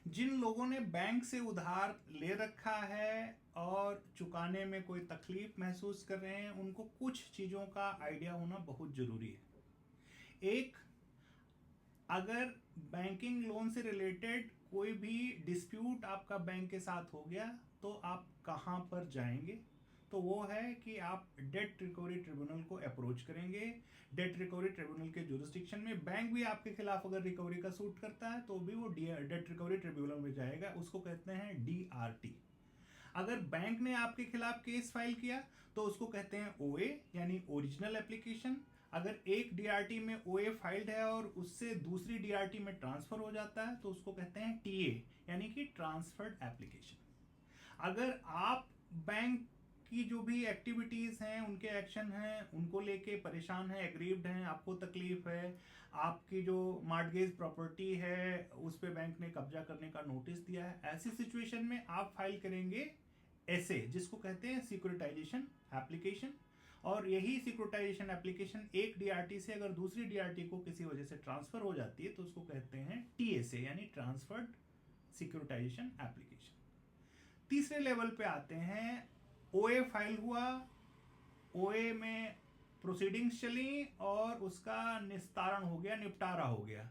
जिन लोगों ने बैंक से उधार ले रखा है और चुकाने में कोई तकलीफ महसूस कर रहे हैं, उनको कुछ चीज़ों का आइडिया होना बहुत ज़रूरी है। एक, अगर बैंकिंग लोन से रिलेटेड कोई भी डिस्प्यूट आपका बैंक के साथ हो गया तो आप कहाँ पर जाएंगे? तो वो है कि आप डेट रिकवरी ट्रिब्यूनल को अप्रोच करेंगे। डेट रिकवरी ट्रिब्यूनल के जुरिस्डिक्शन में बैंक भी आपके खिलाफ अगर रिकवरी का सूट करता है तो भी वो डेट रिकवरी ट्रिब्यूनल में जाएगा, उसको कहते हैं DRT। अगर बैंक ने आपके खिलाफ केस फाइल किया तो उसको कहते हैं OA यानी ओरिजिनल एप्लीकेशन। अगर एक DRT में OA फाइल्ड है और उससे दूसरी DRT में ट्रांसफर हो जाता है तो उसको कहते हैं TA यानी कि ट्रांसफर्ड एप्लीकेशन। अगर आप बैंक की जो भी एक्टिविटीज हैं, उनके एक्शन हैं, उनको लेके परेशान हैं, एग्रीव्ड हैं, आपको तकलीफ है, आपकी जो मॉर्टगेज प्रॉपर्टी है उस पे बैंक ने कब्जा करने का नोटिस दिया है, ऐसी सिचुएशन में आप फाइल करेंगे SA, जिसको कहते हैं सिक्योरिटाइजेशन एप्लीकेशन। और यही सिक्योरिटाइजेशन एप्लीकेशन एक DRT से अगर दूसरी DRT को किसी वजह से ट्रांसफर हो जाती है तो उसको कहते हैं TSA यानी ट्रांसफर्ड सिक्योरिटाइजेशन एप्लीकेशन। तीसरे लेवल पे आते हैं, OA फाइल हुआ, OA में प्रोसीडिंग्स चली और उसका निस्तारण हो गया, निपटारा हो गया,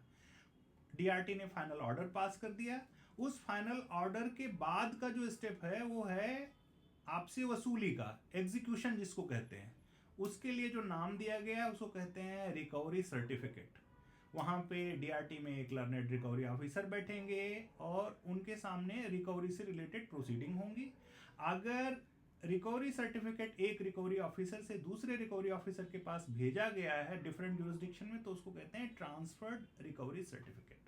DRT ने फाइनल ऑर्डर पास कर दिया। उस फाइनल ऑर्डर के बाद का जो स्टेप है वो है आपसे वसूली का, एग्जीक्यूशन जिसको कहते हैं। उसके लिए जो नाम दिया गया है उसको कहते हैं रिकवरी सर्टिफिकेट। वहां पे DRT में एक लर्नेड रिकवरी ऑफिसर बैठेंगे और उनके सामने रिकवरी से रिलेटेड प्रोसीडिंग होंगी। अगर रिकवरी सर्टिफिकेट एक रिकवरी ऑफिसर से दूसरे रिकवरी ऑफिसर के पास भेजा गया है डिफरेंट जुरिस्डिक्शन में तो उसको कहते हैं ट्रांसफर्ड रिकवरी सर्टिफिकेट।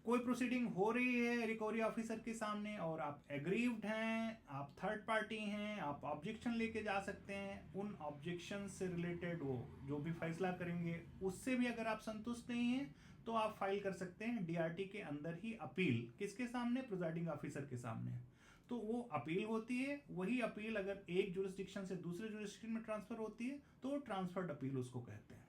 कोई प्रोसीडिंग हो रही है रिकवरी ऑफिसर के सामने और आप एग्रीव्ड हैं, आप थर्ड पार्टी हैं, आप ऑब्जेक्शन लेके जा सकते हैं। उन ऑब्जेक्शन से रिलेटेड वो जो भी फैसला करेंगे उससे भी अगर आप संतुष्ट नहीं हैं तो आप फाइल कर सकते हैं DRT के अंदर ही अपील। किसके सामने? प्रिजाइडिंग ऑफिसर के सामने। तो वो अपील होती है। वही अपील अगर एक जुरिस्डिक्शन से दूसरे जुरिस्डिक्शन में ट्रांसफर होती है तो ट्रांसफर्ड अपील उसको कहते हैं।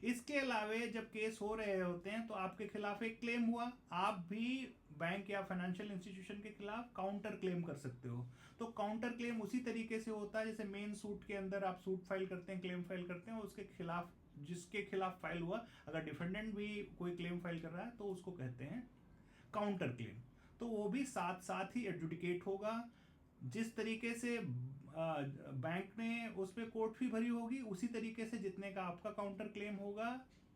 इसके अलावे जब केस हो रहे होते हैं तो आपके खिलाफ एक क्लेम हुआ, आप भी बैंक या फाइनेंशियल इंस्टीट्यूशन के खिलाफ काउंटर क्लेम कर सकते हो। तो काउंटर क्लेम उसी तरीके से होता है जैसे मेन सूट के अंदर आप सूट फाइल करते हैं, क्लेम फाइल करते हैं, उसके खिलाफ जिसके खिलाफ फाइल हुआ अगर डिफेंडेंट भी कोई क्लेम फाइल कर रहा है तो उसको कहते हैं काउंटर क्लेम। तो वो भी साथ साथ ही एडजुडिकेट होगा। जिस तरीके से बैंक ने उस पर कोर्ट फी भरी होगी उसी तरीके से जितने का आपका काउंटर क्लेम होगा,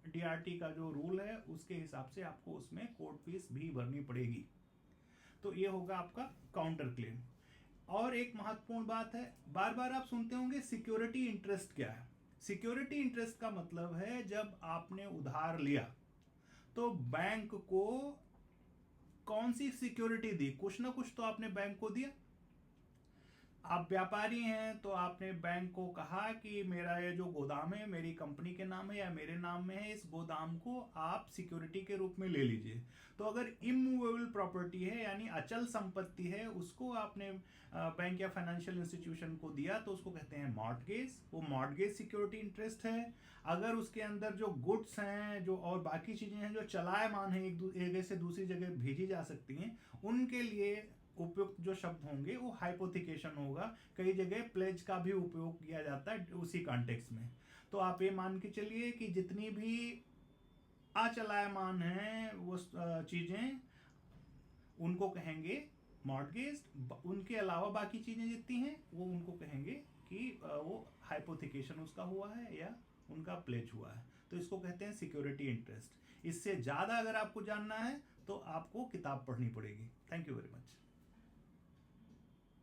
DRT का जो रूल है उसके हिसाब से आपको उसमें कोर्ट फीस भी भरनी पड़ेगी। तो ये होगा आपका काउंटर क्लेम। और एक महत्वपूर्ण बात है, बार बार आप सुनते होंगे सिक्योरिटी इंटरेस्ट क्या है। सिक्योरिटी इंटरेस्ट का मतलब है जब आपने उधार लिया तो बैंक को कौन सी सिक्योरिटी दी, कुछ ना कुछ तो आपने बैंक को दिया। आप व्यापारी हैं तो आपने बैंक को कहा कि मेरा ये जो गोदाम है मेरी कंपनी के नाम है या मेरे नाम में है, इस गोदाम को आप सिक्योरिटी के रूप में ले लीजिए। तो अगर इमूवेबल प्रॉपर्टी है यानी अचल संपत्ति है उसको आपने बैंक या फाइनेंशियल इंस्टीट्यूशन को दिया तो उसको कहते हैं मॉर्टगेज। वो मॉर्टगेज सिक्योरिटी इंटरेस्ट है। अगर उसके अंदर जो गुड्स हैं जो और बाकी चीजें हैं जो चलायमान है एक जगह से दूसरी जगह भेजी जा सकती हैं, उनके लिए उपयुक्त जो शब्द होंगे वो हाइपोथिकेशन होगा। कई जगह प्लेज का भी उपयोग किया जाता है उसी कॉन्टेक्स्ट में। तो आप ये मान के चलिए कि जितनी भी अचलायमान हैं वो चीजें उनको कहेंगे मॉर्टगेज। उनके अलावा बाकी चीजें जितनी हैं वो उनको कहेंगे कि वो हाइपोथिकेशन उसका हुआ है या उनका प्लेज हुआ है। तो इसको कहते हैं सिक्योरिटी इंटरेस्ट। इससे ज्यादा अगर आपको जानना है तो आपको किताब पढ़नी पड़ेगी। Thank you very much.